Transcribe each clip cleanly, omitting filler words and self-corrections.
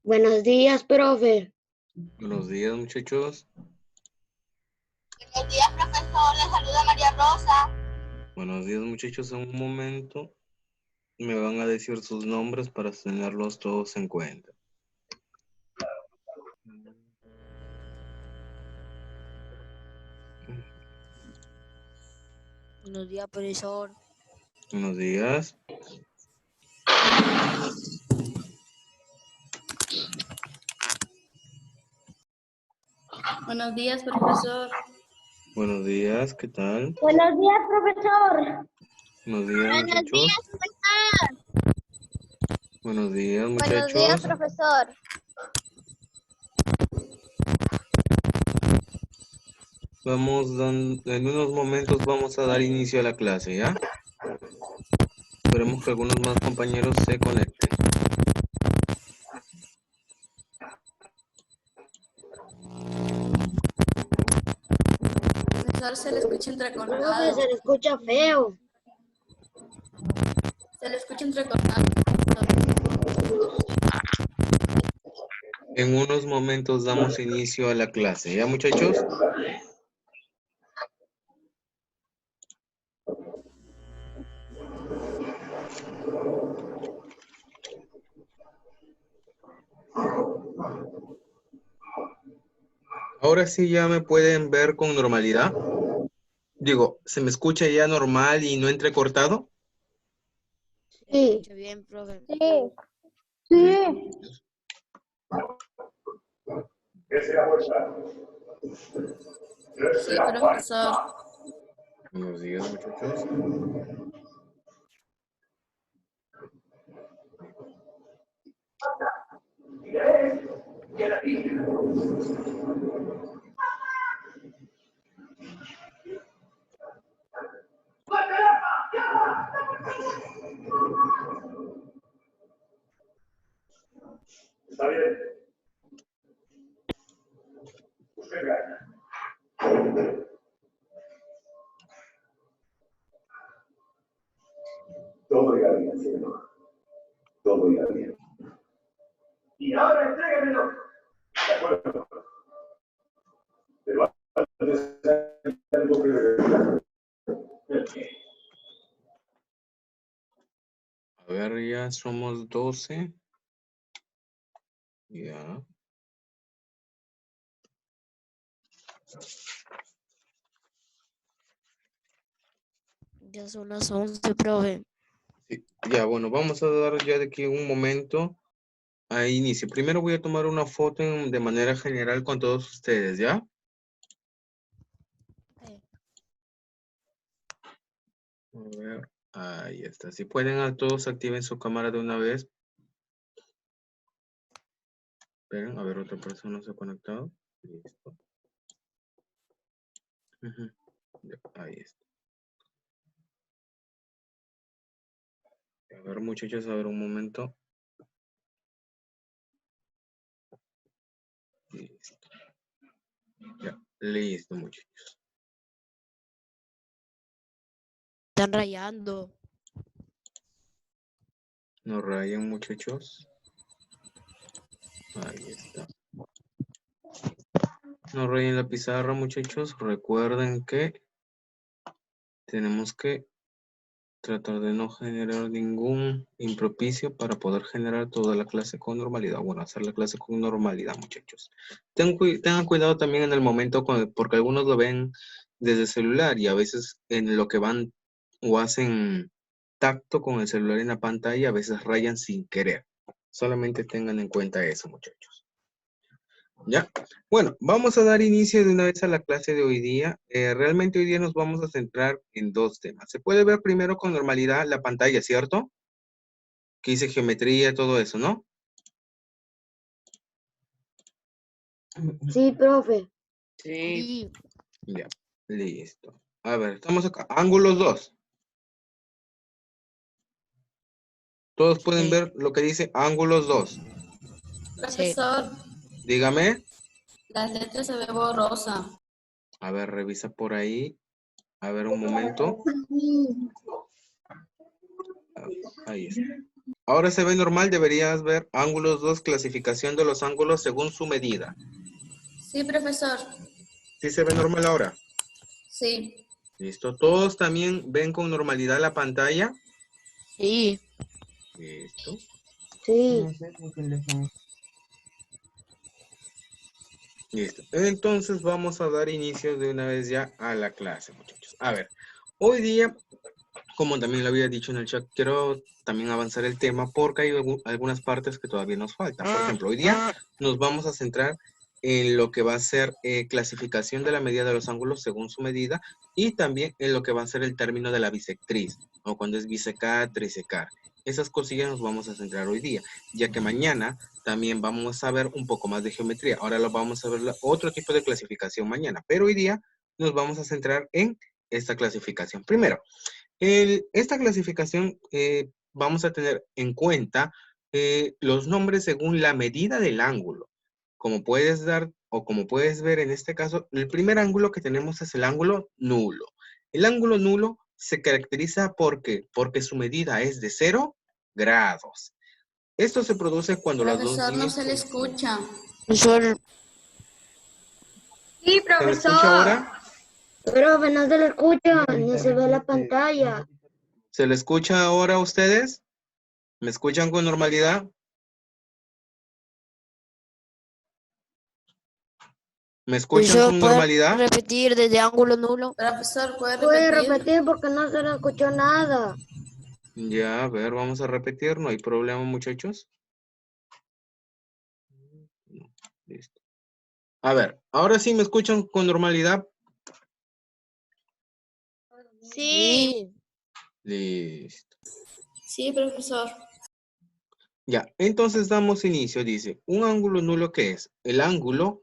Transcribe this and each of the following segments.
Buenos días, profe. Buenos días, muchachos. Buenos días, profesor. Le saluda María Rosa. Buenos días, muchachos. En un momento me van a decir sus nombres para tenerlos todos en cuenta. Buenos días, profesor. Buenos días. Buenos días, profesor. Buenos días, ¿qué tal? Buenos días, profesor. Buenos días, muchachos. profesor. Buenos días, Buenos días, muchachos. profesor. En unos momentos vamos a dar inicio a la clase, ¿ya? Esperemos que algunos más compañeros se conecten. Profesor, se le escucha Profe, entrecortado. se le escucha feo. Se le escucha entrecortado. En unos momentos damos inicio a la clase, ¿ya, muchachos? Ahora sí ya me pueden ver con normalidad. Digo, ¿se me escucha ya normal y no entrecortado? Se escucha bien, profe. Sí. Sí. Sí, profesor. Buenos días, muchachos. Está bien. Usted gana. Todo irá bien, señor. Todo irá bien. Y ahora entréguemelo. De acuerdo. Pero antes hay algo que revelar. A ver, ya somos 12. Ya. Ya son las 11, profe. Sí. Ya, bueno, vamos a dar ya de aquí un momento a inicio. Primero voy a tomar una foto de manera general con todos ustedes, ¿ya? A ver, ahí está. Si pueden, a todos activen su cámara de una vez. Esperen, a ver, otra persona se ha conectado. Listo. Ujú. Ya, ahí está. A ver, muchachos, a ver un momento. Listo. Ya, listo, muchachos. Están rayando. No rayen, muchachos. Ahí está. No rayen la pizarra, muchachos. Recuerden que tenemos que tratar de no generar ningún impropicio para poder generar toda la clase con normalidad. Bueno, hacer la clase con normalidad, muchachos. Tengan cuidado también en el momento, porque algunos lo ven desde el celular y a veces en lo que van o hacen tacto con el celular en la pantalla, a veces rayan sin querer. Solamente tengan en cuenta eso, muchachos. ¿Ya? Bueno, vamos a dar inicio de una vez a la clase de hoy día. Realmente hoy día nos vamos a centrar en dos temas. Se puede ver primero con normalidad la pantalla, ¿cierto? Que dice geometría, todo eso, ¿no? Sí, profe. Sí. Ya, listo. A ver, estamos acá. Ángulos 2. Todos pueden Sí. ver lo que dice ángulos 2. Sí. Profesor, Dígame. las letras se ve borrosa. A ver, revisa por ahí. A ver, un momento. Ahí está. Ahora se ve normal, deberías ver ángulos 2, clasificación de los ángulos según su medida. Sí, profesor. ¿Sí se ve normal ahora? Sí. Listo. ¿Todos también ven con normalidad la pantalla? Sí. Listo. Sí. Listo. Entonces vamos a dar inicio de una vez ya a la clase, muchachos. A ver, hoy día, como también lo había dicho en el chat, quiero también avanzar el tema porque hay algunas partes que todavía nos faltan. Por ejemplo, hoy día nos vamos a centrar en lo que va a ser clasificación de la medida de los ángulos según su medida y también en lo que va a ser el término de la bisectriz, o cuando es bisecar, trisecar. Esas cosillas nos vamos a centrar hoy día, ya que mañana también vamos a ver un poco más de geometría. Ahora lo vamos a ver otro tipo de clasificación mañana, pero hoy día nos vamos a centrar en esta clasificación. Primero, esta clasificación vamos a tener en cuenta los nombres según la medida del ángulo. Como puedes dar o como puedes ver en este caso, el primer ángulo que tenemos es el ángulo nulo. El ángulo nulo se caracteriza porque su medida es de 0 grados. Esto se produce cuando las dos Profesor, no líneas se le coinciden. escucha. Profesor, Sí, ¿Se me escucha ahora? Profe, no se le escucha, ni se ve la pantalla. ¿Se le escucha ahora a ustedes? ¿Me escuchan con normalidad? ¿Me escuchan profesor, con ¿puede normalidad? repetir desde ángulo nulo? Profesor, ¿puede Puede repetir? repetir porque no se le escuchó nada. Ya, a ver, vamos a repetir. No hay problema, muchachos. No, listo. A ver, ahora sí me escuchan con normalidad. Sí. Listo. Sí, profesor. Ya, entonces damos inicio. Dice, ¿un ángulo nulo qué es? El ángulo,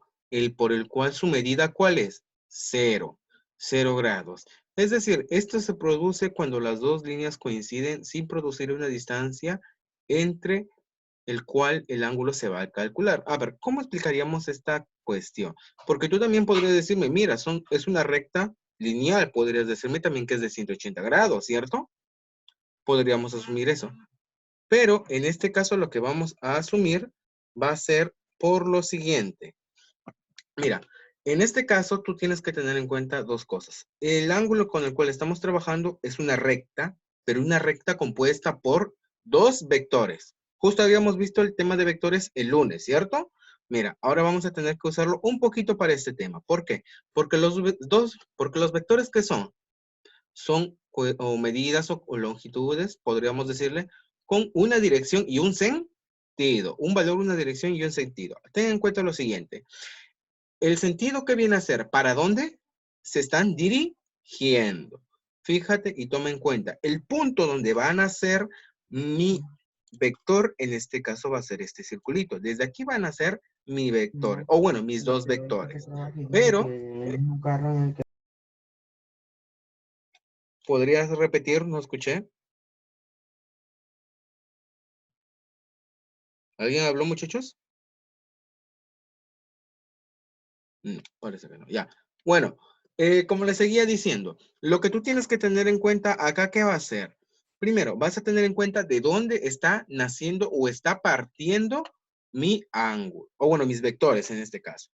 por el cual su medida, ¿cuál es? 0. 0 grados. Es decir, esto se produce cuando las dos líneas coinciden sin producir una distancia entre el cual el ángulo se va a calcular. A ver, ¿cómo explicaríamos esta cuestión? Porque tú también podrías decirme, mira, es una recta lineal. Podrías decirme también que es de 180 grados, ¿cierto? Podríamos asumir eso. Pero en este caso lo que vamos a asumir va a ser por lo siguiente. Mira, en este caso tú tienes que tener en cuenta dos cosas. El ángulo con el cual estamos trabajando es una recta, pero una recta compuesta por dos vectores. Justo habíamos visto el tema de vectores el lunes, ¿cierto? Mira, ahora vamos a tener que usarlo un poquito para este tema. ¿Por qué? Porque los vectores que son o medidas o longitudes, podríamos decirle, con una dirección y un sentido. Un valor, una dirección y un sentido. Ten en cuenta lo siguiente. El sentido que viene a ser, ¿para dónde se están dirigiendo? Fíjate y toma en cuenta. El punto donde van a ser mi vector, en este caso va a ser este circulito. Desde aquí van a ser mi vector, o bueno, mis dos vectores. Pero, ¿podrías repetir? No escuché. ¿Alguien habló, muchachos? No, parece que no. Ya. Bueno, como les seguía diciendo, lo que tú tienes que tener en cuenta acá, ¿qué va a ser? Primero, vas a tener en cuenta de dónde está naciendo o está partiendo mi ángulo, o bueno, mis vectores en este caso.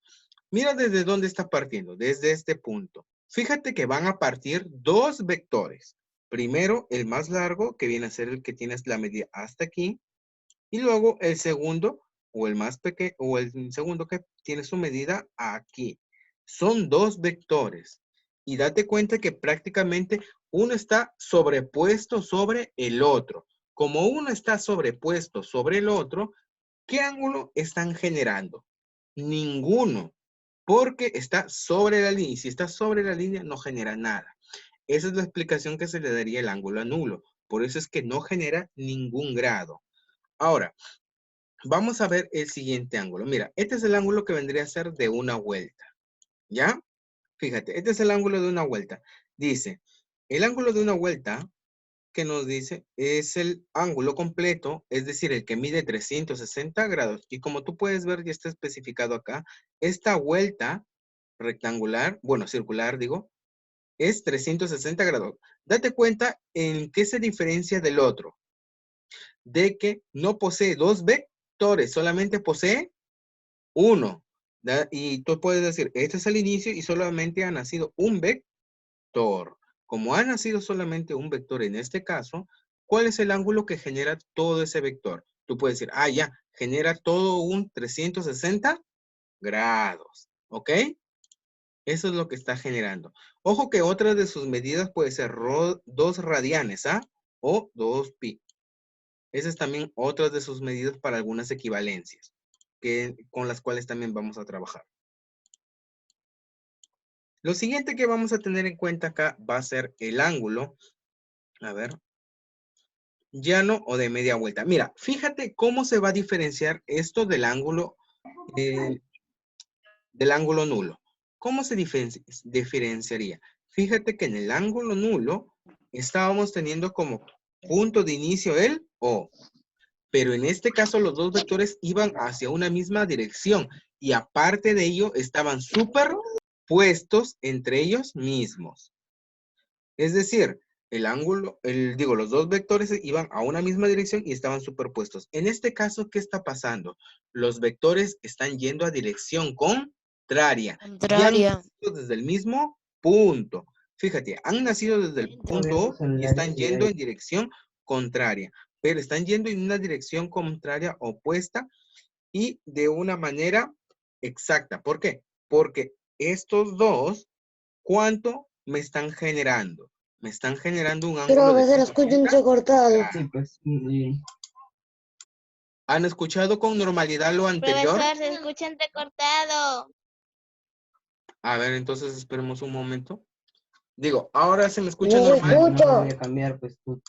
Mira desde dónde está partiendo, desde este punto. Fíjate que van a partir dos vectores. Primero, el más largo, que viene a ser el que tienes la medida hasta aquí, y luego el segundo, o el más pequeño, o el segundo que tiene su medida aquí. Son dos vectores. Y date cuenta que prácticamente uno está sobrepuesto sobre el otro. Como uno está sobrepuesto sobre el otro, ¿qué ángulo están generando? Ninguno, porque está sobre la línea. Y si está sobre la línea, no genera nada. Esa es la explicación que se le daría el ángulo nulo. Por eso es que no genera ningún grado. Ahora, vamos a ver el siguiente ángulo. Mira, este es el ángulo que vendría a ser de una vuelta. ¿Ya? Fíjate, este es el ángulo de una vuelta. Dice, el ángulo de una vuelta, que nos dice, es el ángulo completo, es decir, el que mide 360 grados. Y como tú puedes ver, ya está especificado acá, esta vuelta rectangular, bueno, circular, digo, es 360 grados. Date cuenta en qué se diferencia del otro. de que no posee dos vectores, solamente posee uno. Y tú puedes decir, este es el inicio y solamente ha nacido un vector. Como ha nacido solamente un vector en este caso, ¿cuál es el ángulo que genera todo ese vector? Tú puedes decir, ya, genera todo un 360 grados, ¿ok? Eso es lo que está generando. Ojo que otra de sus medidas puede ser 2 radianes, o 2pi. Esa es también otra de sus medidas para algunas equivalencias, con las cuales también vamos a trabajar. Lo siguiente que vamos a tener en cuenta acá va a ser el ángulo, a ver, llano o de media vuelta. Mira, fíjate cómo se va a diferenciar esto del ángulo nulo. ¿Cómo se diferenciaría? Fíjate que en el ángulo nulo estábamos teniendo como punto de inicio el O. Pero en este caso los dos vectores iban hacia una misma dirección y aparte de ello estaban superpuestos entre ellos mismos. Es decir, los dos vectores iban a una misma dirección y estaban superpuestos. En este caso, ¿qué está pasando? Los vectores están yendo a dirección contraria. Y han nacido desde el mismo punto. Fíjate, han nacido desde el punto O y están yendo en dirección contraria. Pero están yendo en una dirección contraria opuesta y de una manera exacta. ¿Por qué? Porque estos dos, ¿cuánto me están generando? Me están generando un ángulo Pero de se lo escucho 180 entrecortado. grados. Sí, pues. ¿Han escuchado con normalidad lo anterior? Profesor, se escucha entrecortado. A ver, entonces esperemos un momento. Digo, ahora se me escucha No se normal. escucha. No voy a cambiar, pues tú.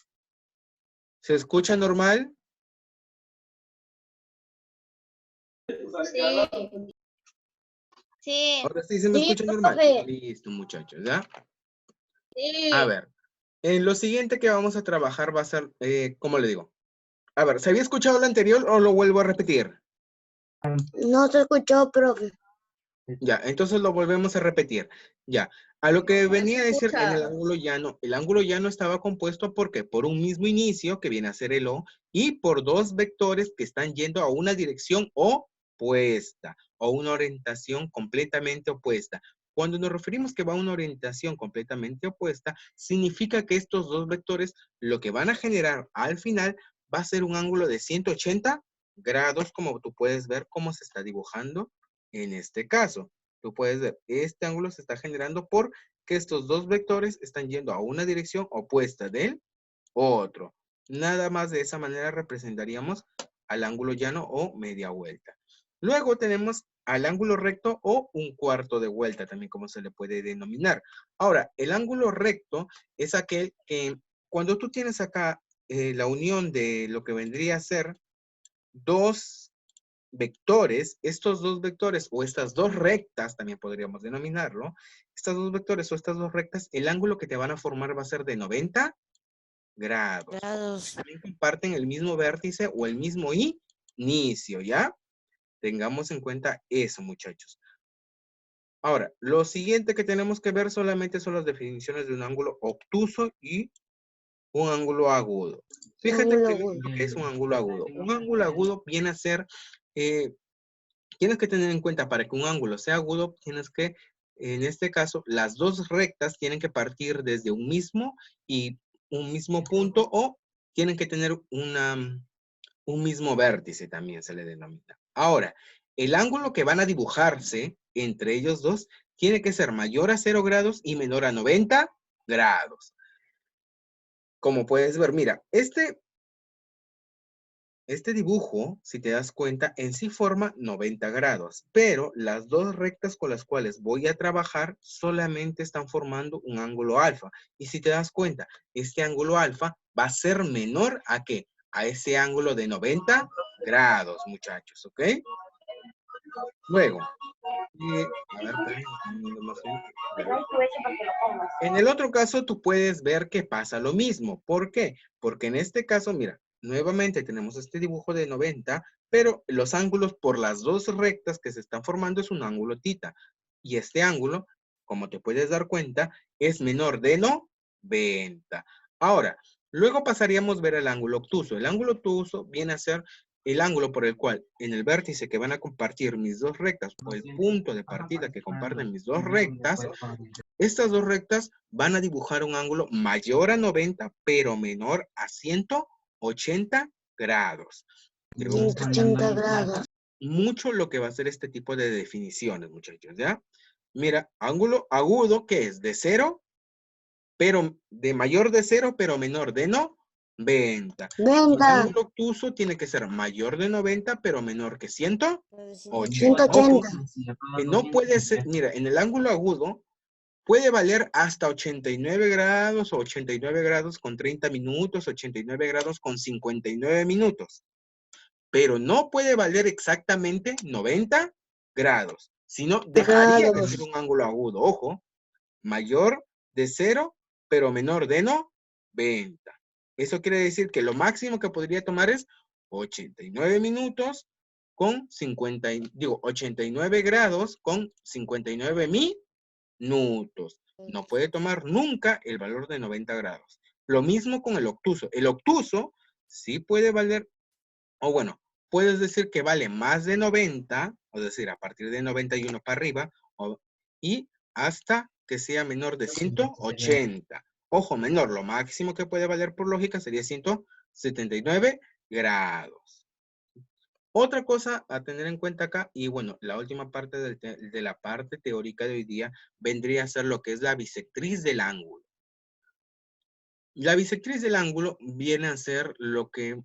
¿Se escucha normal? Sí. Sí. Ahora sí se me Sí, escucha normal. profe. Listo, muchachos, ¿ya? Sí. A ver, lo siguiente que vamos a trabajar va a ser, ¿cómo le digo? A ver, ¿se había escuchado lo anterior o lo vuelvo a repetir? No se escuchó, profe. Ya, entonces lo volvemos a repetir. Ya, a lo que venía a decir en el ángulo llano estaba compuesto ¿por qué? Por un mismo inicio, que viene a ser el O, y por dos vectores que están yendo a una dirección opuesta, o una orientación completamente opuesta. Cuando nos referimos que va a una orientación completamente opuesta, significa que estos dos vectores lo que van a generar al final va a ser un ángulo de 180 grados, como tú puedes ver cómo se está dibujando. En este caso, tú puedes ver, este ángulo se está generando porque estos dos vectores están yendo a una dirección opuesta del otro. Nada más de esa manera representaríamos al ángulo llano o media vuelta. Luego tenemos al ángulo recto o un cuarto de vuelta, también como se le puede denominar. Ahora, el ángulo recto es aquel que cuando tú tienes acá la unión de lo que vendría a ser dos vectores, estos dos vectores o estas dos rectas, también podríamos denominarlo, estas dos vectores o estas dos rectas, el ángulo que te van a formar va a ser de 90 grados. También comparten el mismo vértice o el mismo inicio, ¿ya? Tengamos en cuenta eso, muchachos. Ahora, lo siguiente que tenemos que ver solamente son las definiciones de un ángulo obtuso y un ángulo agudo. Fíjate que es un ángulo agudo. Un ángulo agudo viene a ser, tienes que tener en cuenta para que un ángulo sea agudo, tienes que, en este caso, las dos rectas tienen que partir desde un mismo punto o tienen que tener un mismo vértice, también se le denomina. Ahora, el ángulo que van a dibujarse entre ellos dos tiene que ser mayor a 0 grados y menor a 90 grados. Como puedes ver, mira, este dibujo, si te das cuenta, en sí forma 90 grados, pero las dos rectas con las cuales voy a trabajar solamente están formando un ángulo alfa. Y si te das cuenta, este ángulo alfa va a ser menor ¿a qué? A ese ángulo de 90 grados, muchachos, ¿ok? Luego, en el otro caso, tú puedes ver que pasa lo mismo. ¿Por qué? Porque en este caso, mira, nuevamente tenemos este dibujo de 90, pero los ángulos por las dos rectas que se están formando es un ángulo tita. Y este ángulo, como te puedes dar cuenta, es menor de 90. Ahora, Luego pasaríamos a ver el ángulo obtuso. El ángulo obtuso viene a ser el ángulo por el cual en el vértice que van a compartir mis dos rectas o el punto de partida que comparten mis dos rectas, estas dos rectas van a dibujar un ángulo mayor a 90 pero menor a 180 grados. Creo que 180 grados. mucho lo que va a ser este tipo de definiciones, muchachos, ¿ya? Mira, ángulo agudo, ¿qué es? De 0, pero de mayor de 0, pero menor de 90. El Venga, ángulo obtuso tiene que ser mayor de 90, pero menor que 180. 180. Que no puede ser, mira, en el ángulo agudo puede valer hasta 89 grados o 89 grados con 30 minutos, 89 grados con 59 minutos. Pero no puede valer exactamente 90 grados, sino dejaría de ser un ángulo agudo. Ojo, mayor de 0, pero menor de 90. Eso quiere decir que lo máximo que podría tomar es 89 minutos con 89 grados con 59 minutos. No puede tomar nunca el valor de 90 grados. Lo mismo con el obtuso. El obtuso sí puede valer, o bueno, puedes decir que vale más de 90, o decir, a partir de 91 para arriba, y hasta que sea menor de 180. Ojo, menor, lo máximo que puede valer por lógica sería 179 grados. Otra cosa a tener en cuenta acá, y bueno, la última parte de la parte teórica de hoy día vendría a ser lo que es la bisectriz del ángulo. La bisectriz del ángulo viene a ser lo que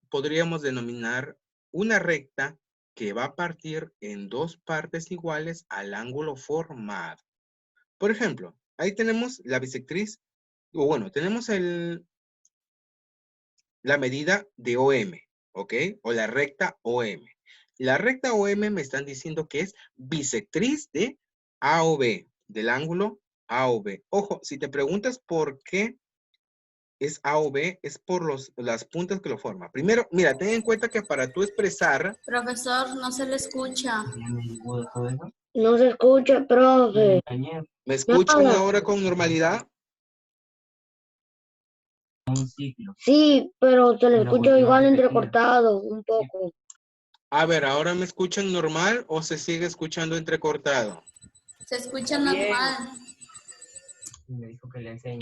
podríamos denominar una recta que va a partir en dos partes iguales al ángulo formado. Por ejemplo, ahí tenemos la bisectriz, o bueno, tenemos la medida de OM, ¿ok? O la recta OM. La recta OM me están diciendo que es bisectriz de AOB, del ángulo AOB. Ojo, si te preguntas por qué es AOB, es por las puntas que lo forman. Primero, mira, ten en cuenta que para tú expresar... Profesor, no se le escucha. No se escucha, profe. ¿Me escuchan Nada. ahora con normalidad? Sí, pero se le escucha igual entrecortado, un poco. A ver, ¿ahora me escuchan normal o se sigue escuchando entrecortado? Se escucha normal.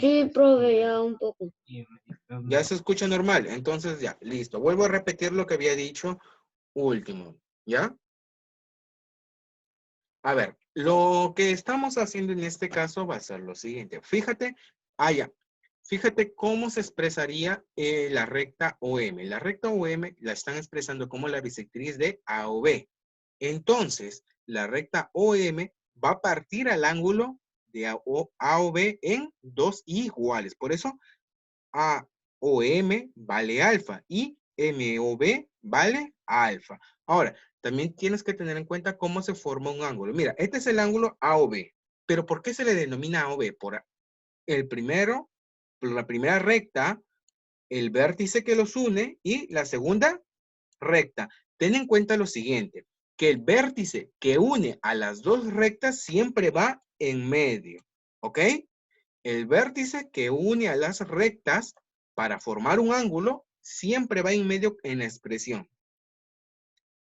Sí, profe, ya un poco. Ya se escucha normal, entonces ya, listo. Vuelvo a repetir lo que había dicho último, ¿ya? A ver, lo que estamos haciendo en este caso va a ser lo siguiente. Fíjate, ya. Fíjate cómo se expresaría la recta OM. La recta OM la están expresando como la bisectriz de AOB. Entonces, la recta OM va a partir al ángulo de AOB en dos iguales. Por eso, AOM vale alfa y MOB vale alfa. Ahora, también tienes que tener en cuenta cómo se forma un ángulo. Mira, este es el ángulo AOB. ¿Pero por qué se le denomina AOB? Por la primera recta, el vértice que los une y la segunda recta. Ten en cuenta lo siguiente, que el vértice que une a las dos rectas siempre va en medio, ¿ok? El vértice que une a las rectas para formar un ángulo siempre va en medio en la expresión.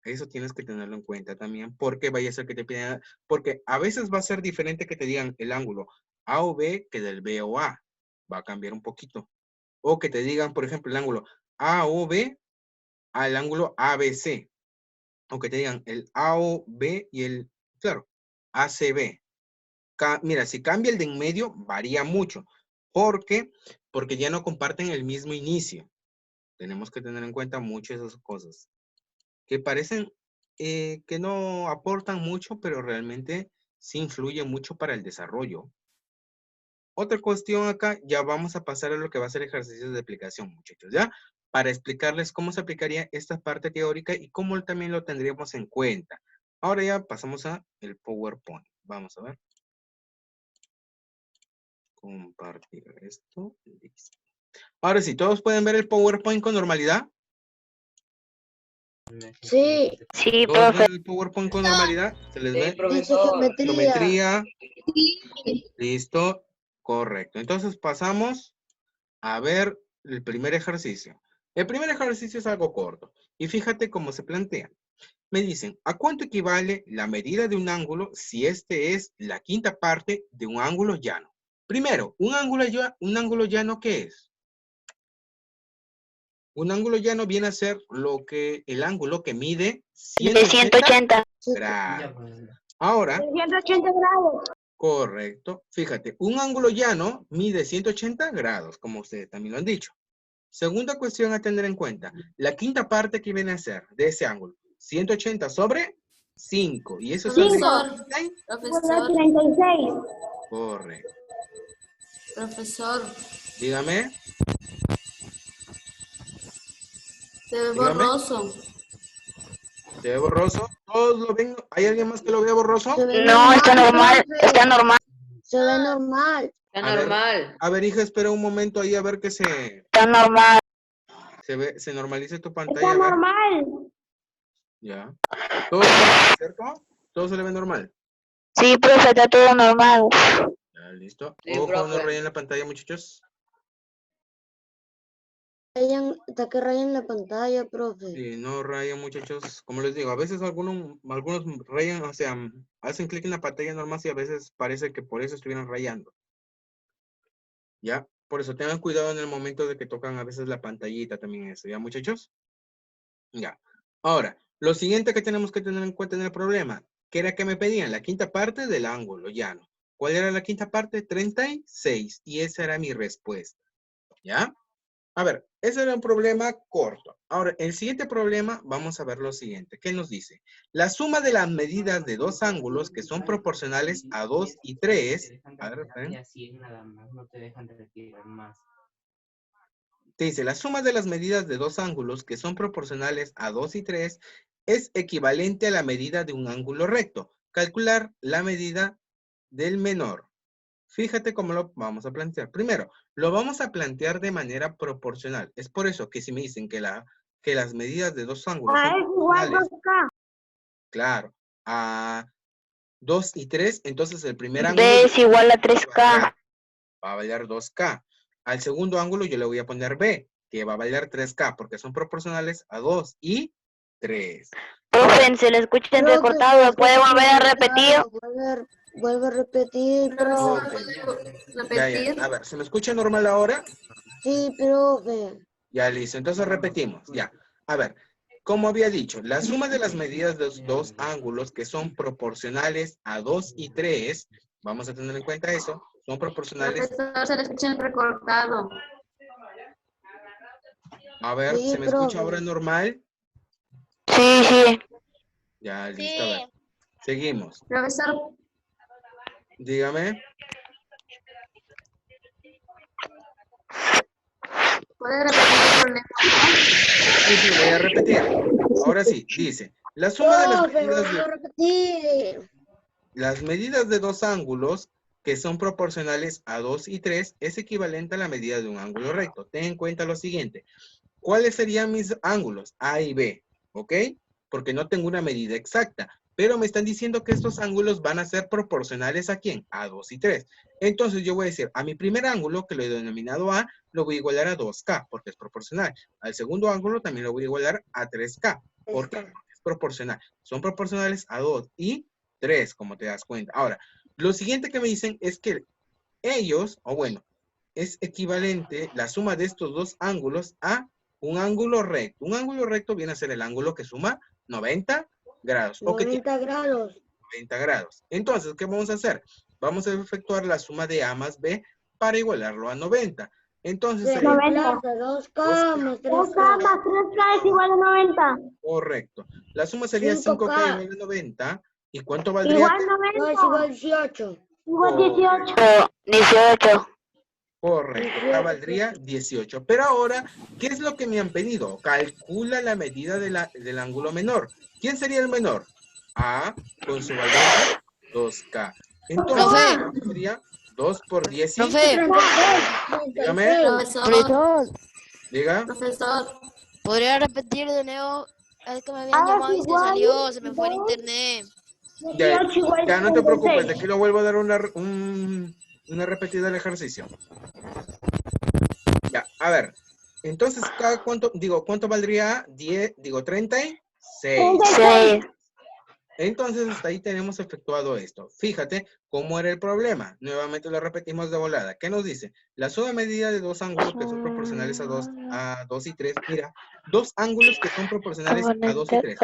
Eso tienes que tenerlo en cuenta también, porque vaya a ser que te pidan, porque a veces va a ser diferente que te digan el ángulo AOB que del BOA. Va a cambiar un poquito. O que te digan, por ejemplo, el ángulo AOB al ángulo ABC. O que te digan el AOB y el, claro, ACB. Mira, si cambia el de en medio, varía mucho. ¿Por qué? Porque ya no comparten el mismo inicio. Tenemos que tener en cuenta muchas de esas cosas. Que parecen que no aportan mucho, pero realmente sí influyen mucho para el desarrollo. Otra cuestión acá, ya vamos a pasar a lo que va a ser ejercicios de aplicación, muchachos, ¿ya? Para explicarles cómo se aplicaría esta parte teórica y cómo también lo tendríamos en cuenta. Ahora ya pasamos a el PowerPoint. Vamos a ver. Compartir esto. Listo. Ahora sí, ¿todos pueden ver el PowerPoint con normalidad? Sí. Sí, ¿Todos profe. ven el PowerPoint con normalidad? ¿Se les ve? Dice geometría. Geometría. Listo. Correcto. Entonces pasamos a ver el primer ejercicio. El primer ejercicio es algo corto. Y fíjate cómo se plantea. Me dicen, ¿a cuánto equivale la medida de un ángulo si este es la quinta parte de un ángulo llano? Primero, ¿un ángulo llano qué es? Un ángulo llano viene a ser el ángulo que mide 180 grados. Ahora, 180 grados. correcto. Fíjate, un ángulo llano mide 180 grados, como ustedes también lo han dicho. Segunda cuestión a tener en cuenta. La quinta parte que viene a ser de ese ángulo. 180 sobre 5. Y eso es Profesor, 36. Correcto. profesor, Dígame. se ve Dígame. borroso. ¿Se ve borroso? ¿Todos lo ven? ¿Hay alguien más que lo vea borroso? No, está normal. Está normal. Se ve normal. Está A ver, normal. A ver, hija, espera un momento ahí a ver que se normal. se normalice tu pantalla. A ver. normal. Ya. ¿Todo se ve, cierto? ¿Todo se le ve normal? Sí, profe, está todo normal. Ya, listo. Sí, Ojo, no profe. rayen la pantalla, muchachos. Está que rayan la pantalla, profe. Sí, no rayen, muchachos. Como les digo, a veces algunos rayan, o sea, hacen clic en la pantalla normal y a veces parece que por eso estuvieran rayando. ¿Ya? Por eso tengan cuidado en el momento de que tocan a veces la pantallita también eso, ¿ya, muchachos? Ya. Ahora, lo siguiente que tenemos que tener en cuenta en el problema, que era que me pedían la quinta parte del ángulo llano. ¿Cuál era la quinta parte? 36. Y esa era mi respuesta. ¿Ya? A ver, ese era un problema corto. Ahora, el siguiente problema, vamos a ver lo siguiente. ¿Qué nos dice? La suma de las medidas de dos ángulos que son proporcionales a 2 y 3. A ver, esperen. Te dice, la suma de las medidas de dos ángulos que son proporcionales a 2 y 3 es equivalente a la medida de un ángulo recto. Calcular la medida del menor. Fíjate cómo lo vamos a plantear. Primero, lo vamos a plantear de manera proporcional. Es por eso que si me dicen que las medidas de dos ángulos son proporcionales, claro, a 2 y 3, entonces el primer ángulo B es igual a 3K. va a valer 2K. Al segundo ángulo yo le voy a poner B, que va a valer 3K, porque son proporcionales a 2 y 3. Profe, se le escucha entrecortado. ¿Puede volver a repetir? Vuelve a repetir, Profesor, profe. ¿puede Ya. repetir? A ver, ¿se me escucha normal ahora? Sí, profe. Ya, listo. Entonces repetimos. Ya. A ver, como había dicho, la suma de las medidas de los dos ángulos que son proporcionales a 2 y 3, vamos a tener en cuenta eso, son proporcionales. Profesor, se le escucha entrecortado. A ver, Sí, ¿se me escucha profe. ahora normal? Sí, sí. Ya, listo. A ver. Sí. Seguimos. Profesor, Dígame. ¿puede repetir el problema? Sí, voy a repetir. Ahora sí, dice, la suma de Profe, vuelve a repetir. las medidas de dos ángulos que son proporcionales a 2 y 3 es equivalente a la medida de un ángulo recto. Ten en cuenta lo siguiente. ¿Cuáles serían mis ángulos? A y B, ¿ok? Porque no tengo una medida exacta, pero me están diciendo que estos ángulos van a ser proporcionales ¿a quién? A 2 y 3. Entonces yo voy a decir, a mi primer ángulo, que lo he denominado A, lo voy a igualar a 2K, porque es proporcional. Al segundo ángulo también lo voy a igualar a 3K, porque es proporcional. Son proporcionales a 2 y 3, como te das cuenta. Ahora, lo siguiente que me dicen es que ellos, o bueno, es equivalente la suma de estos dos ángulos a un ángulo recto. Un ángulo recto viene a ser el ángulo que suma 90 grados. ¿O qué tiene? 90 grados. 90 grados. Entonces, ¿qué vamos a hacer? Vamos a efectuar la suma de A más B para igualarlo a 90. Entonces, Se sería 90. 2K más 3K. 3K es igual a 90. correcto. La suma sería 5K 5K. igual a 90. ¿Y cuánto valdría? No, es igual 18. Igual 18. 18. Correcto, acá valdría 18. Pero ahora, ¿qué es lo que me han pedido? Calcula la medida del ángulo menor. ¿Quién sería el menor? A con su valor de 2K. Entonces, sería 2 por 10 y... Profe, Dígame, Profesor, diga. profesor, ¿podría repetir de nuevo? Es que me habían llamado y se salió, se me fue el internet. Ya no te preocupes, aquí lo vuelvo a dar una repetida del ejercicio. Ya, a ver, Entonces, ¿cuánto valdría 10? Digo, 36. 36. Entonces, hasta ahí tenemos efectuado esto. Fíjate cómo era el problema. Nuevamente lo repetimos de volada. ¿Qué nos dice? La suma medida de dos ángulos que son proporcionales a 2 y 3. Mira, dos ángulos que son proporcionales a 2 y 3.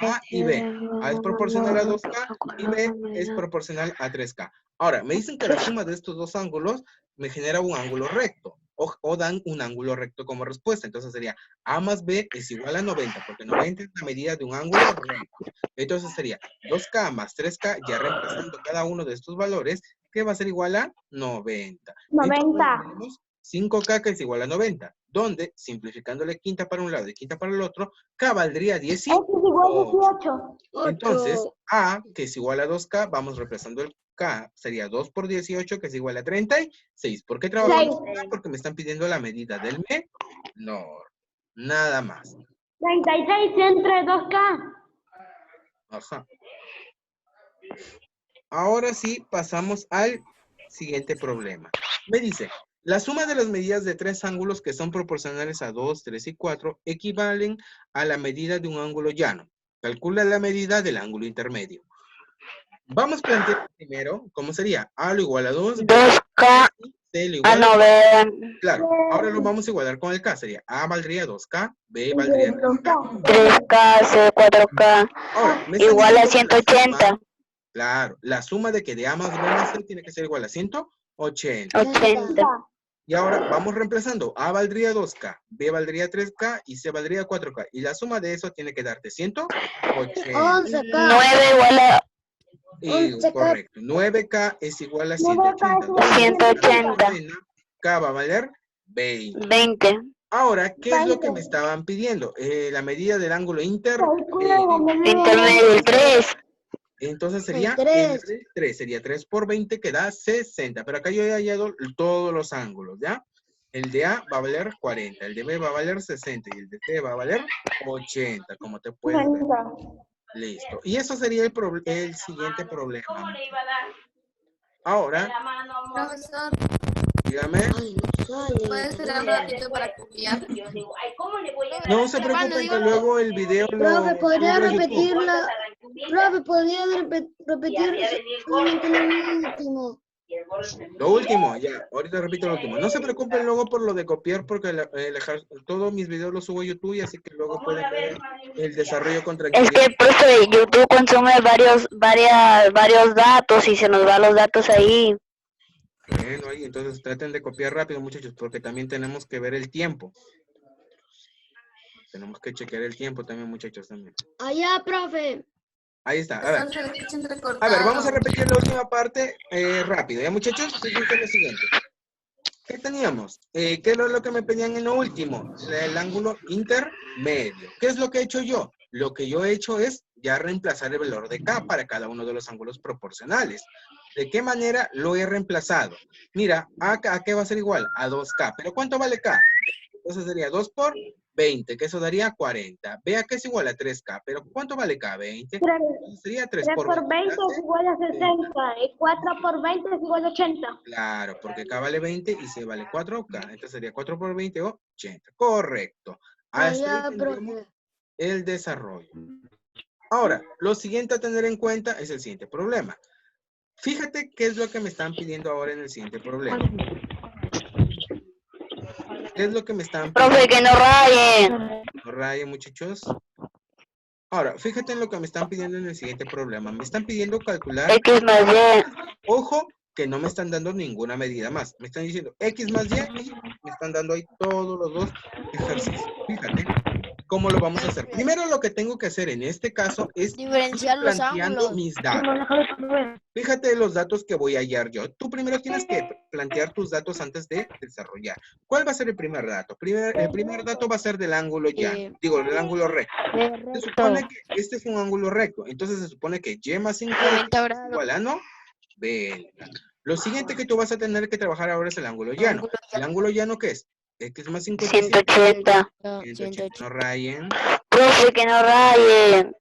A y B. A es proporcional a 2K y B es proporcional a 3K. Ahora, me dicen que la suma de estos dos ángulos me genera un ángulo recto. O dan un ángulo recto como respuesta. Entonces sería A más B es igual a 90, porque 90 es la medida de un ángulo recto. Entonces sería 2K más 3K, ya reemplazando cada uno de estos valores, que va a ser igual a 90. 90. Entonces tenemos 5K que es igual a 90, donde, simplificándole quinta para un lado y quinta para el otro, K valdría 18. X igual 18. Entonces, A, que es igual a 2K, vamos reemplazando el K, sería 2 por 18, que es igual a 36. ¿Por qué trabajamos con K? Porque me están pidiendo la medida del menor. Nada más. 36 entre 2K. Ajá. Ahora sí, pasamos al siguiente problema. Me dice, la suma de las medidas de tres ángulos que son proporcionales a 2, 3 y 4 equivalen a la medida de un ángulo llano. Calcula la medida del ángulo intermedio. Vamos a plantear primero, ¿cómo sería? A lo igual a 2, 2K C lo a igual a 90. Claro, ahora lo vamos a igualar con el K. Sería A valdría 2K, B valdría 3K. 3K, C, 4K. Ahora, me están Igual a diciendo que la 180. suma, claro, la suma de que de A más B más C tiene que ser igual a 180. 80. Y ahora vamos reemplazando. A valdría 2K, B valdría 3K y C valdría 4K. Y la suma de eso tiene que darte 180. 11K. 9 igual a Y, 11K. correcto. 9K es igual a 9K 180. 180. K va a valer 20. 20. Ahora, ¿qué es lo que me estaban pidiendo? La medida del ángulo intermedio. Intermedio el 3. Entonces sería El 3. el 3. Sería 3 por 20 que da 60. Pero acá yo he hallado todos los ángulos, ¿ya? El de A va a valer 40. El de B va a valer 60. Y el de C va a valer 80, como te puedes ver. Listo. Y eso sería el siguiente problema. Ahora, Profesor, dígame. Ay, no sale. ¿puede esperar un ratito para copiar? No se preocupen que luego el video lo Profe, ¿podría subo a YouTube. repetirla? Profe, ¿podría repetir solamente lo último? Lo último, ya. Ahorita repito lo último. No se preocupen luego por lo de copiar porque todos mis videos los subo a YouTube y así que luego pueden ver el desarrollo con Es tranquilidad. que profe, YouTube consume varios datos y se nos van los datos ahí. Bueno, ahí entonces traten de copiar rápido, muchachos, porque también tenemos que ver el tiempo. Tenemos que chequear el tiempo también, muchachos, también. Allá, profe. Ahí está. A ver. Profesor, se le escucha A entrecortado. ver, vamos a repetir la última parte rápido. ¿Ya, muchachos? Fíjense lo siguiente. ¿Qué teníamos? ¿Qué es lo que me pedían en lo último? El ángulo intermedio. ¿Qué es lo que he hecho yo? Lo que yo he hecho es ya reemplazar el valor de K para cada uno de los ángulos proporcionales. ¿De qué manera lo he reemplazado? Mira, ¿a qué va a ser igual? A 2K. ¿Pero cuánto vale K? Entonces sería 2 por 20, que eso daría 40. Vea que es igual a 3K. ¿Pero cuánto vale K? 20. Entonces sería 3 por 20 es igual a 60 y 4 por 20 es igual a 80. Claro, porque K vale 20 y C vale 4K. Entonces sería 4 por 20 o 80. Correcto. Hasta Allá, ahí tendremos profe. el desarrollo. Ahora, lo siguiente a tener en cuenta es el siguiente problema. Fíjate qué es lo que me están pidiendo ahora en el siguiente problema. ¿Qué es lo que me están pidiendo? Profe, que no rayen. No rayen, muchachos. Ahora, fíjate en lo que me están pidiendo en el siguiente problema. Me están pidiendo calcular. X más Y. Ojo, que no me están dando ninguna medida más. Me están diciendo X más Y y me están dando ahí todos los dos ejercicios. Fíjate cómo lo vamos a hacer. Primero lo que tengo que hacer en este caso es Diferenciar los planteando ángulos. mis datos. Fíjate los datos que voy a hallar yo. Tú primero tienes que plantear tus datos antes de desarrollar. ¿Cuál va a ser el primer dato? El primer dato va a ser del ángulo llano. Digo, del ángulo recto. Se supone que este es un ángulo recto. Entonces se supone que Y más 50 90 grados. igual a 90. Lo siguiente que tú vas a tener que trabajar ahora es el ángulo llano. ¿El ángulo llano qué es? X más 55. 180. 180. No rayen. Profe, que no rayen.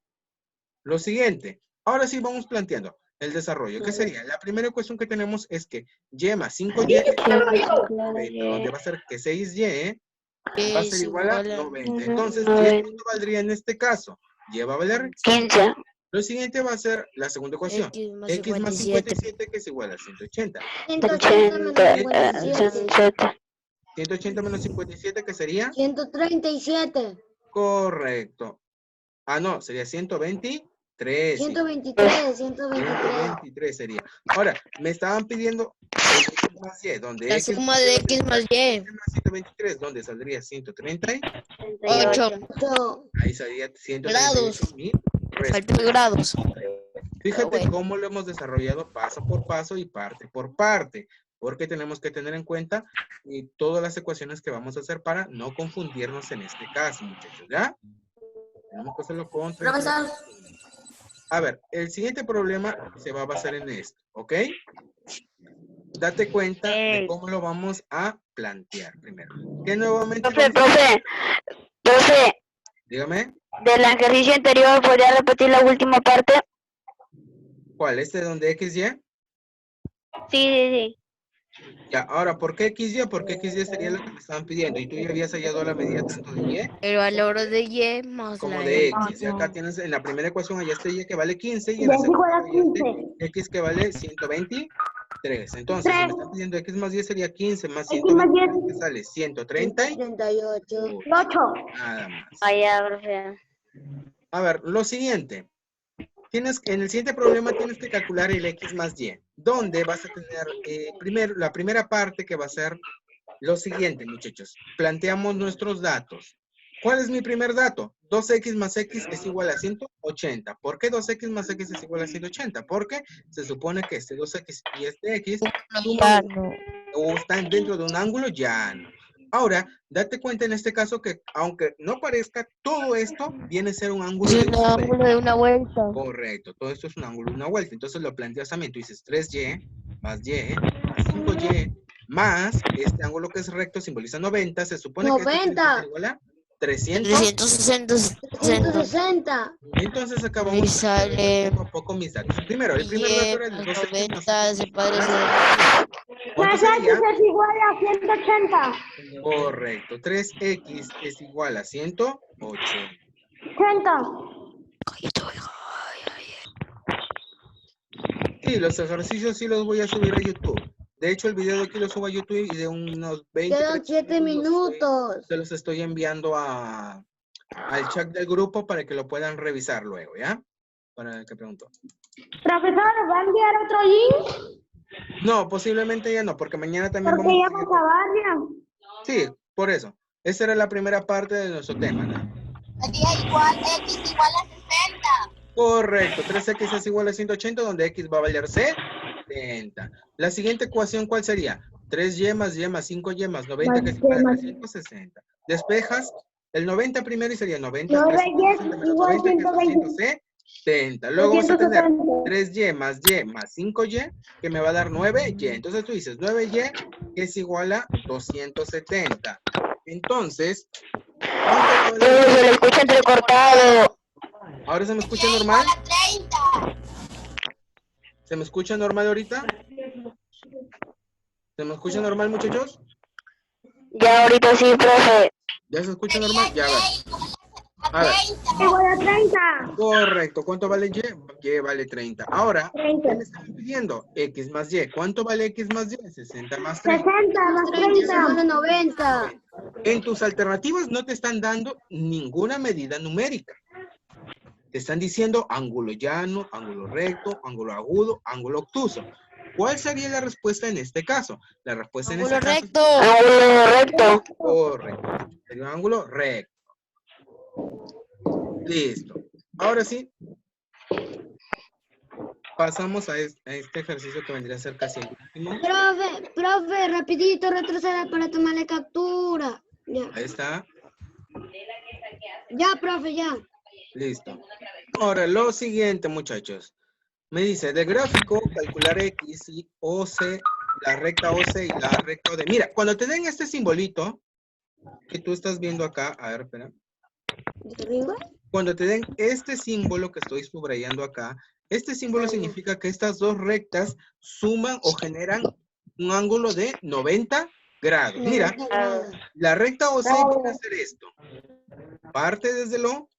Lo siguiente. Ahora sí vamos planteando el desarrollo. ¿Qué sería? La primera ecuación que tenemos es que Y más 5Y, donde va a ser que 6Y Va a ser igual a 90. Entonces, ¿y cuánto valdría en este caso? Y va a valer 15. Lo siguiente va a ser la segunda ecuación. X más 57 que es igual a 180. 180 menos 57. 180 menos 57 que sería 137. correcto. Ah, no, sería 123. 123. 123 sería. Ahora, me estaban pidiendo el X más Y, donde La X suma de X más Y. 123, donde saldría 130. 8 Ahí salía 138 grados. mil. Falta de grados. Fíjate bueno. cómo lo hemos desarrollado paso por paso y parte por parte, porque tenemos que tener en cuenta todas las ecuaciones que vamos a hacer para no confundirnos en este caso, muchachos, ¿ya? Tenemos que hacerlo con tres. A ver, el siguiente problema se va a basar en esto, ¿ok? Date cuenta de cómo lo vamos a plantear primero. Que nuevamente... Profe, dígame. del ejercicio anterior, ¿podría repetir la última parte? ¿Cuál? ¿Este donde XY? Sí. Ya, ahora, ¿por qué XY? Porque XY sería lo que me estaban pidiendo. Y tú ya habías hallado la medida tanto de Y El valor de Y más como la de X. X. Y acá tienes en la primera ecuación hallaste Y que vale 15 y en la segunda hallaste X que vale 123. Entonces, si me están pidiendo X más 10 sería 15 más 123 que sale 130 y 38. nada más. Vaya, profe. A ver, lo siguiente. En el siguiente problema tienes que calcular el X más Y, donde vas a tener primero la primera parte que va a ser lo siguiente, muchachos. Planteamos nuestros datos. ¿Cuál es mi primer dato? 2X más X es igual a 180. ¿Por qué 2X más X es igual a 180? Porque se supone que este 2X y este X están dentro de un ángulo llano. Ahora, date cuenta en este caso que, aunque no parezca, todo esto viene a ser un ángulo Es un ángulo de una vuelta. Correcto, todo esto es un ángulo de una vuelta. Entonces lo planteas también, tú dices 3Y más Y más 5Y más este ángulo que es recto simboliza 90. Se supone que esto tiene que ser igual a 360. 160. Entonces acá Y vamos sale poco a poco mis datos. Primero, el primer dato era el 2X más 90 se parece. ¿Cuánto sería? es igual a 180. Correcto, 3X es igual a 180. 30. Sí, los ejercicios sí los voy a subir a YouTube. De hecho, el video de aquí lo subo a YouTube y de unos 20 Quedan 7 minutos. se los estoy enviando al chat del grupo para que lo puedan revisar luego, ¿ya? Para que preguntó. Profesor, ¿va a enviar otro link? No, posiblemente ya no, porque mañana también Porque vamos ya a va a seguir. acabar ya. Sí, por eso. Esa era la primera parte de nuestro tema, ¿no? Sería igual, X igual a 60. Correcto, 3X es igual a 180, donde X va a valer 70. La siguiente ecuación, ¿cuál sería? 3Y más 5Y más 90, que es igual a 360. Despejas el 90 primero y sería 90. 360 menos 90, que es 170. Luego vas a tener 3Y más 5Y, que me va a dar 9Y. Entonces tú dices 9Y, que es igual a 270. Entonces, ¿cuánto Se le escucha entrecortado. ¿ahora se me escucha normal? Igual a 30. ¿Se me escucha normal ahorita? ¿Se me escucha normal, muchachos? Ya ahorita sí, profe. ¿Ya se escucha normal? Ya, a ver. A ver. Igual a 30. Correcto. ¿Cuánto vale Y? Y vale 30. Ahora, 30. ¿qué me están pidiendo? X más Y. ¿Cuánto vale X más Y? 60 más 30. 60 más 30. 90. En tus alternativas no te están dando ninguna medida numérica. Te están diciendo ángulo llano, ángulo recto, ángulo agudo, ángulo obtuso. ¿Cuál sería la respuesta en este caso? La respuesta en este Ángulo caso... recto. Ángulo recto. Correcto. Sería un ángulo recto. Listo. Ahora sí. Pasamos a este ejercicio que vendría a ser casi el último. Profe, rapidito, retroceda para tomarle captura. Ya, Ahí está. ya, profe, ya. Listo. Ahora, lo siguiente, muchachos. Me dice, de gráfico, calcular X y OC, la recta OC y la recta OD. Mira, cuando te den este simbolito que tú estás viendo acá, a ver, espera. ¿De arriba? Cuando te den este símbolo que estoy subrayando acá, este símbolo significa que estas dos rectas suman o generan un ángulo de 90 grados. Mira, 90 grados. la recta OC viene a hacer esto. Parte desde el O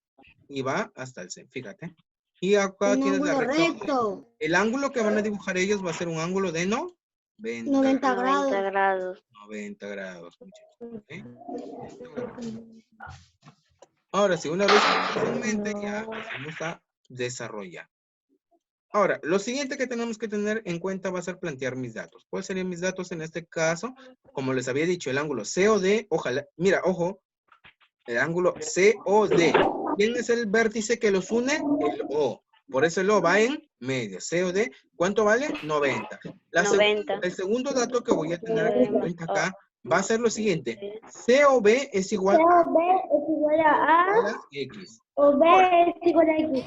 y va hasta el C, fíjate. Y acá Un tienes la ángulo recta OC. recto. El ángulo que van a dibujar ellos va a ser un ángulo de 90 90 grados. 90 grados. 90 grados, muchachos. ¿Ok? Ahora, si una vez en mente, ya empezamos a desarrollar. Ahora, lo siguiente que tenemos que tener en cuenta va a ser plantear mis datos. ¿Cuáles serían mis datos en este caso? Como les había dicho, el ángulo COD, ojalá, mira, ojo, el ángulo COD. ¿Quién es el vértice que los une? El O. Por eso el O va en medio. COD, ¿cuánto vale? 90. 90. El segundo dato que voy a tener en cuenta acá va a ser lo siguiente. COB es igual a X. O B es igual a X.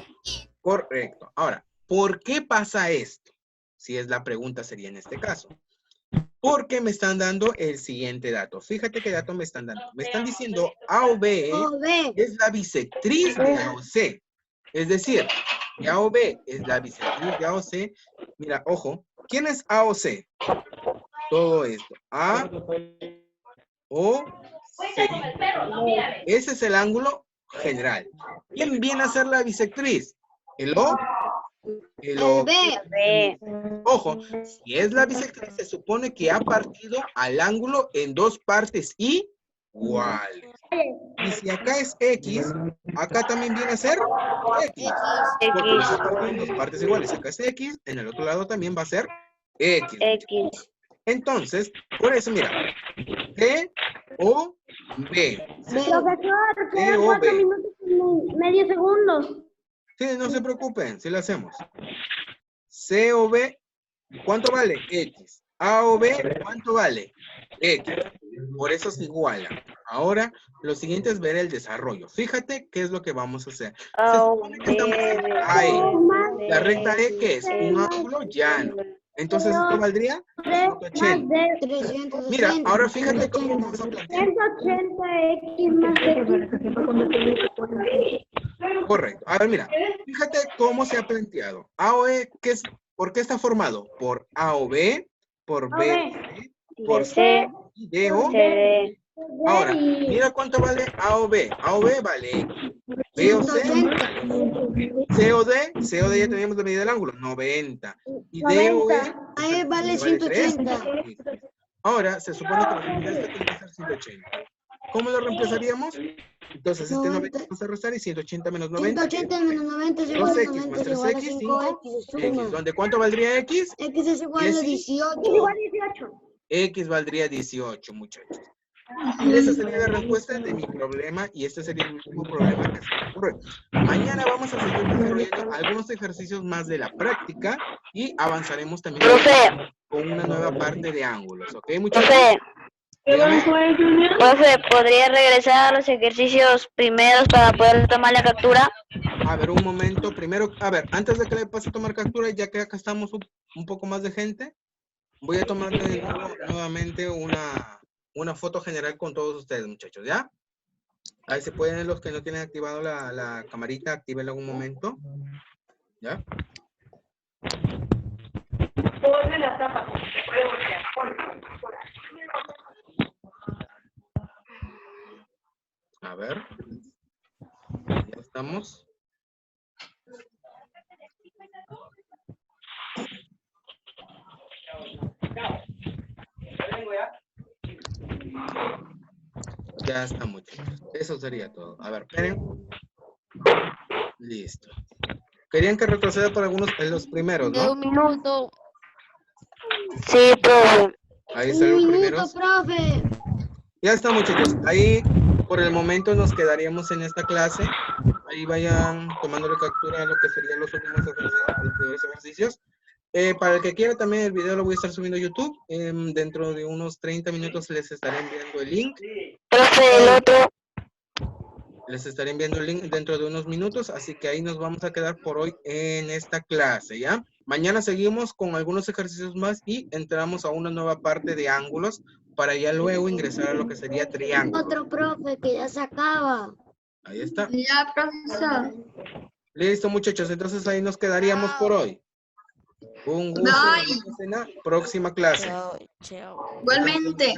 Correcto. Ahora, ¿por qué pasa esto? Si es la pregunta sería en este caso. Porque me están dando el siguiente dato. Fíjate qué dato me están dando. Me están diciendo AOB es la bisectriz de AOC. Es decir, que AOB es la bisectriz de AOC. Mira, ojo. ¿Quién es AOC? Todo esto. A, O, C. Ese es el ángulo general. ¿Quién viene a ser la bisectriz? ¿El O? El O. B. Ojo, si es la bisectriz, se supone que ha partido al ángulo en dos partes iguales. Y si acá es X, acá también viene a ser X. Porque X. ha partido en dos partes iguales. Acá es X, en el otro lado también va a ser X. X. Entonces, por eso, mira, T, O, B. Profesor, quedan 4 minutos y medio segundos. Sí, no se preocupen, si lo hacemos. C o B, ¿cuánto vale? X. A o B, ¿cuánto vale? X. Por eso se iguala. Ahora, lo siguiente es ver el desarrollo. Fíjate qué es lo que vamos a hacer. Se supone que estamos en AE. La recta E, ¿qué es? Un ángulo llano. Entonces, ¿esto valdría? 180. 360. Mira, ahora fíjate cómo vamos a plantear. 180X más X. Correcto. Ahora mira, fíjate cómo se ha planteado. AOE, ¿por qué está formado? Por AOB, por B, por C y DO. CD. Ahora, mira cuánto vale AOB. AOB vale X. BOC, COD ya teníamos la medida del ángulo, 90. Y DOE, Ahí vale 180. ahora, se supone que la medida de esta tiene que ser 180. ¿Cómo lo reemplazaríamos? Entonces, este 90 vamos a restar y 180 menos 90. 180 menos 90 es igual a 2X 90 más es igual a 3X, 5X. 5X. ¿Donde cuánto valdría X? X es igual a 18. X valdría 18, muchachos. Y esa sería la respuesta de mi problema y este sería el último problema que se me ocurre. Mañana vamos a seguir desarrollando algunos ejercicios más de la práctica y avanzaremos también con una nueva parte de ángulos, ¿ok, muchachos? Profe, ¿podría regresar a los ejercicios primeros para poder tomar la captura? A ver, un momento. Primero, a ver, antes de que le pase a tomar captura, ya que acá estamos un poco más de gente, voy a tomar nuevamente una foto general con todos ustedes, muchachos, ¿ya? Ahí se pueden, los que no tienen activado la camarita, actívenla un momento. ¿Ya? A ver. Ya estamos. Ya está, muchachos. Eso sería todo. A ver, esperen. Listo. Querían que retroceda por algunos en los primeros, De ¿no? un minuto. Sí, profe. Ahí están los primeros. Profe. Ya está, muchachos. Ahí por el momento nos quedaríamos en esta clase. Ahí vayan tomándole captura a lo que serían los últimos ejercicios, los primeros ejercicios. Para el que quiera también el video lo voy a estar subiendo a YouTube. Dentro de unos 30 minutos les estaré enviando el link. Profe, el otro. Les estaré enviando el link dentro de unos minutos, así que ahí nos vamos a quedar por hoy en esta clase, ¿ya? Mañana seguimos con algunos ejercicios más y entramos a una nueva parte de ángulos para ya luego ingresar a lo que sería triángulo. Otro profe que ya se acaba. Ahí está. Ya, profesor. Listo, muchachos, entonces ahí nos quedaríamos por hoy. Un gusto. Nos vemos en la próxima clase. Chao, chao. Igualmente.